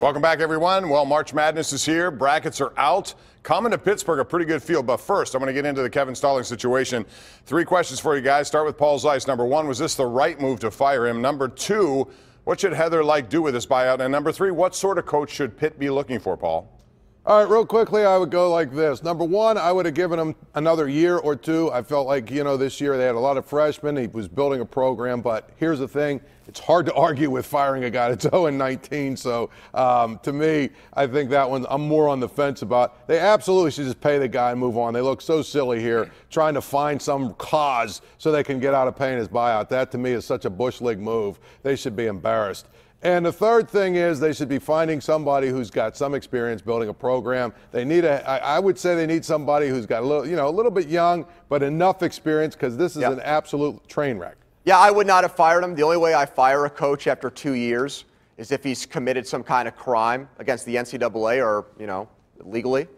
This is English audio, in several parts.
Welcome back, everyone. Well, March Madness is here. Brackets are out. Coming to Pittsburgh, a pretty good field. But first, I'm going to get into the Kevin Stallings situation. 3 questions for you guys. Start with Paul Zeise. Number 1, was this the right move to fire him? Number 2, what should Heather do with this buyout? And number 3, what sort of coach should Pitt be looking for, Paul? All right, real quickly, I would go like this. Number 1, I would have given him another year or 2. I felt like, this year they had a lot of freshmen. He was building a program. But here's the thing. It's hard to argue with firing a guy that's 0-19. So, to me, I think that one I'm more on the fence about. They absolutely should just pay the guy and move on. They look so silly here trying to find some cause so they can get out of paying his buyout. That, to me, is such a Bush League move. They should be embarrassed. And the third thing is they should be finding somebody who's got some experience building a program. They need I would say they need somebody who's got a little bit young, but enough experience, because this is an absolute train wreck. Yeah, I would not have fired him. The only way I fire a coach after 2 years is if he's committed some kind of crime against the NCAA or, legally.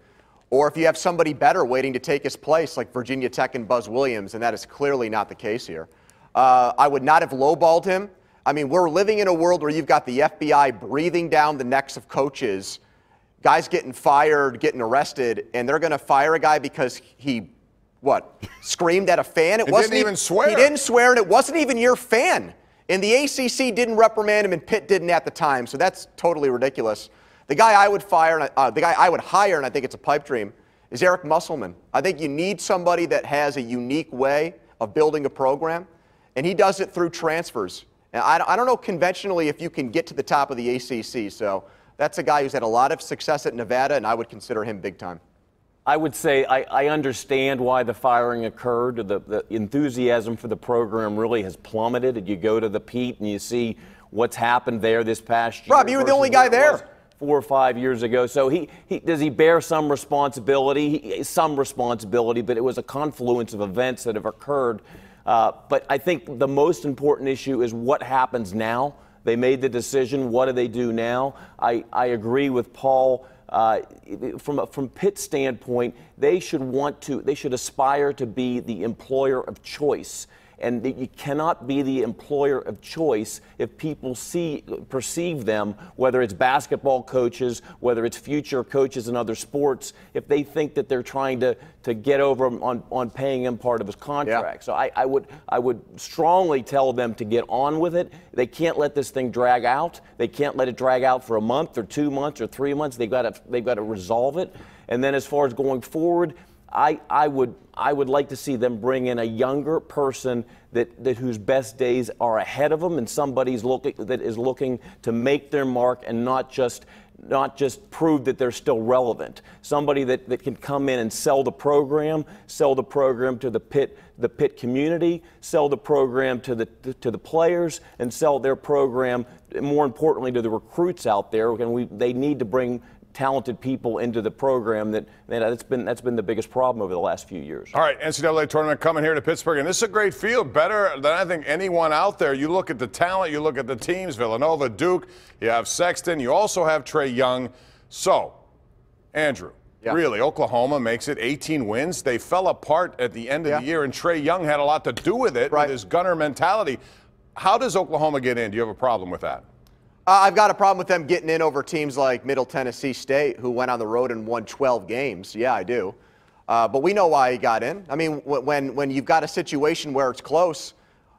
Or if you have somebody better waiting to take his place, like Virginia Tech and Buzz Williams, and that is clearly not the case here. I would not have lowballed him. I mean, we're living in a world where you've got the FBI breathing down the necks of coaches, guys getting fired, getting arrested, and they're going to fire a guy because he, screamed at a fan? It wasn't even swear. He didn't swear, and it wasn't even your fan. And the ACC didn't reprimand him, and Pitt didn't at the time, so that's totally ridiculous. The guy I would hire, and I think it's a pipe dream, is Eric Musselman. I think you need somebody that has a unique way of building a program, and he does it through transfers. And I don't know conventionally if you can get to the top of the ACC, so that's a guy who's had a lot of success at Nevada, and I would consider him big time. I would say I understand why the firing occurred. The enthusiasm for the program really has plummeted. You go to the Pete and you see what's happened there this past year. Rob, you were the only guy there 4 or 5 years ago. So does he bear some responsibility? Some responsibility, but it was a confluence of events that have occurred. But I think the most important issue is what happens now. They made the decision. What do they do now? I agree with Paul. From Pitt's standpoint, they should aspire to be the employer of choice. And you cannot be the employer of choice if people perceive them, whether it's basketball coaches, whether it's future coaches in other sports, if they think that they're trying to get over on paying him part of his contract. Yeah. So I would strongly tell them to get on with it. They can't let this thing drag out. They can't let it drag out for a month or 2 months or 3 months. They've got to resolve it. And then as far as going forward, I would like to see them bring in a younger person that whose best days are ahead of them, and somebody that is looking to make their mark and not just prove that they're still relevant. Somebody that can come in and sell the program to the Pitt community, sell the program to the players, and sell their program, more importantly, to the recruits out there. And they need to bring talented people into the program. That's been the biggest problem over the last few years. All right, NCAA tournament coming here to Pittsburgh, and this is a great field, better than I think anyone out there. You look at the talent, you look at the teams, Villanova, Duke, you have Sexton, you also have Trae Young. So, Andrew, really, Oklahoma makes it 18 wins. They fell apart at the end of the year, and Trae Young had a lot to do with it, with his gunner mentality. How does Oklahoma get in? Do you have a problem with that? I've got a problem with them getting in over teams like Middle Tennessee State, who went on the road and won 12 games. Yeah, I do. But we know why he got in. I mean, when you've got a situation where it's close,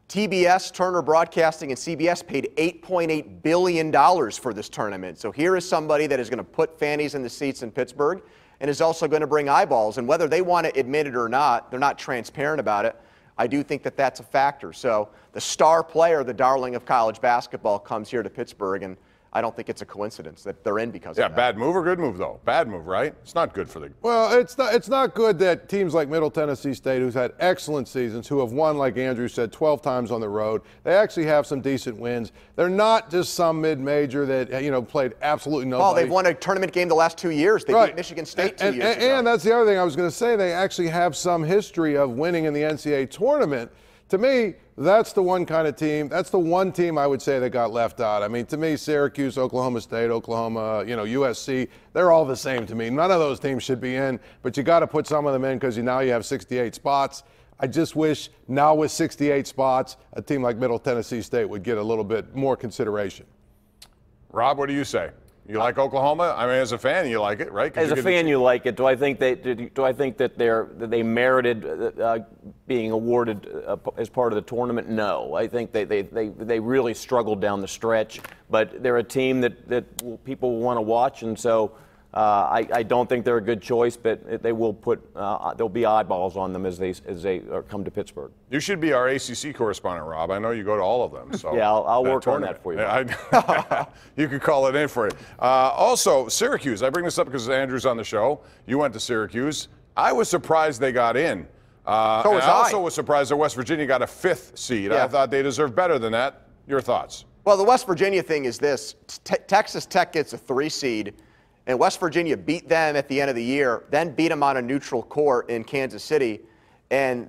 TBS, Turner Broadcasting, and CBS paid $8.8 billion for this tournament. So here is somebody that is going to put fannies in the seats in Pittsburgh and is also going to bring eyeballs. And whether they want to admit it or not, they're not transparent about it. I do think that that's a factor. So the star player, the darling of college basketball, comes here to Pittsburgh, and I don't think it's a coincidence that they're in because of that. Yeah, bad move or good move, though? Bad move, right? It's not good for the... Well, it's not good that teams like Middle Tennessee State, who's had excellent seasons, who have won, like Andrew said, 12 times on the road, they actually have some decent wins. They're not just some mid-major that, played absolutely nobody. Well, they've won a tournament game the last 2 years. They beat Michigan State 2 years ago. And that's the other thing I was going to say. They actually have some history of winning in the NCAA tournament. To me, that's the one kind of team. That's the one team I would say that got left out. I mean, to me, Syracuse, Oklahoma State, Oklahoma, USC, they're all the same to me. None of those teams should be in, but you got to put some of them in because now you have 68 spots. I just wish now with 68 spots, a team like Middle Tennessee State would get a little bit more consideration. Rob, what do you say? You like Oklahoma? I mean, as a fan, you like it, right? As a fan, you like it. Do I think that they merited being awarded as part of the tournament? No. I think they really struggled down the stretch. But they're a team that people will want to watch, and so I don't think they're a good choice. But they will there'll be eyeballs on them as they come to Pittsburgh. You should be our ACC correspondent, Rob. I know you go to all of them. So yeah, I'll work on that for you. Yeah, you could call it in for you. Also, Syracuse. I bring this up because Andrew's on the show. You went to Syracuse. I was surprised they got in. I also was surprised that West Virginia got a 5th seed. Yeah. I thought they deserved better than that. Your thoughts? Well, the West Virginia thing is this. Texas Tech gets a 3 seed, and West Virginia beat them at the end of the year, then beat them on a neutral court in Kansas City, and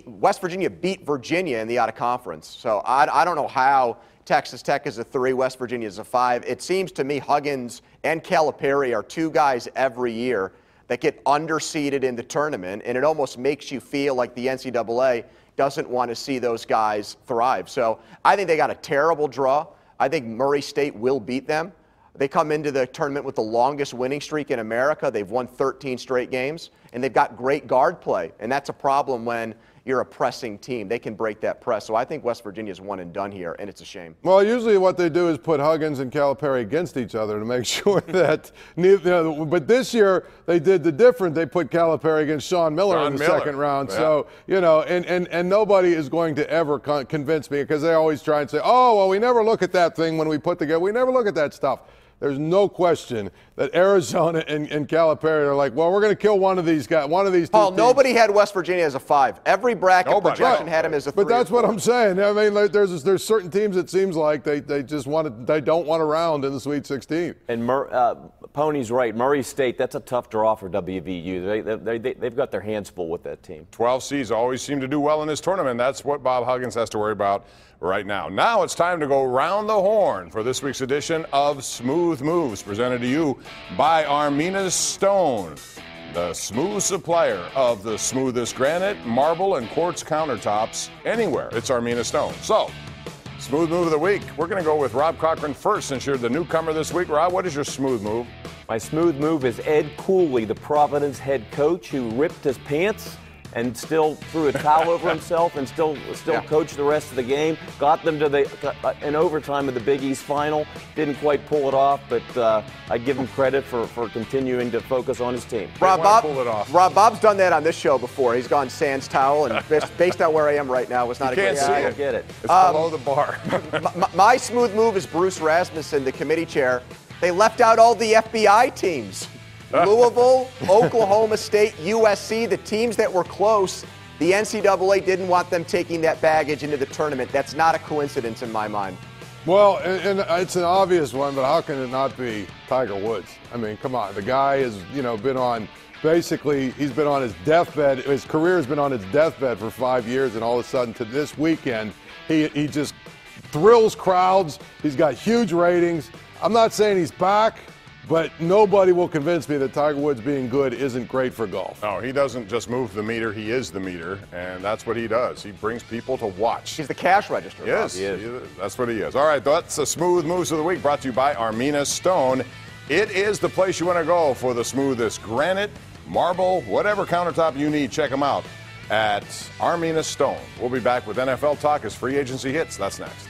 West Virginia beat Virginia in the out-of-conference. So I don't know how Texas Tech is a 3, West Virginia is a 5. It seems to me Huggins and Calipari are 2 guys every year that get underseeded in the tournament, and it almost makes you feel like the NCAA doesn't want to see those guys thrive. So I think they got a terrible draw. I think Murray State will beat them. They come into the tournament with the longest winning streak in America. They've won 13 straight games, and they've got great guard play. And that's a problem when you're a pressing team. They can break that press. So I think West Virginia's one and done here, and it's a shame. Well, usually what they do is put Huggins and Calipari against each other to make sure that but this year they did the different. They put Calipari against Sean Miller in the second round. Yeah. So, and nobody is going to ever convince me, because they always try and say, oh, well, we never look at that thing when we put together. We never look at that stuff. There's no question that Arizona and Calipari are like, well, we're going to kill one of these guys, one of these two Paul, teams. nobody had West Virginia as a 5. Every bracket projection had him as a 3. But that's what I'm saying. I mean, like, there's certain teams it seems like they don't want a round in the Sweet 16. And Pony's right. Murray State, that's a tough draw for WVU. They've got their hands full with that team. 12 seeds always seem to do well in this tournament. That's what Bob Huggins has to worry about right now. Now it's time to go round the horn for this week's edition of Smooth Moves, presented to you by Armina's Stone, the smooth supplier of the smoothest granite, marble, and quartz countertops anywhere. It's Armina Stone. So, Smooth Move of the Week. We're going to go with Rob Cochran first, since you're the newcomer this week. Rob, what is your smooth move? My smooth move is Ed Cooley, the Providence head coach, who ripped his pants and still threw a towel over himself and still coached the rest of the game. Got them to an overtime of the Big East final. Didn't quite pull it off, but I give him credit for continuing to focus on his team. Bob's done that on this show before. He's gone sans towel, and based on where I am right now, it's not a great idea. I don't get it. It's below the bar. My smooth move is Bruce Rasmussen, the committee chair. They left out all the FBI teams. Louisville, Oklahoma State, USC, the teams that were close. The NCAA didn't want them taking that baggage into the tournament. That's not a coincidence in my mind. Well, and it's an obvious one, but how can it not be Tiger Woods? I mean, come on. The guy has, been on, basically, he's been on his deathbed. His career has been on its deathbed for 5 years, and all of a sudden to this weekend, he just thrills crowds. He's got huge ratings. I'm not saying he's back, but nobody will convince me that Tiger Woods being good isn't great for golf. No, he doesn't just move the meter. He is the meter, and that's what he does. He brings people to watch. He's the cash register. Yes, that's what he is. All right, that's the Smooth Moves of the Week, brought to you by Armina Stone. It is the place you want to go for the smoothest granite, marble, whatever countertop you need. Check them out at Armina Stone. We'll be back with NFL talk as free agency hits. That's next.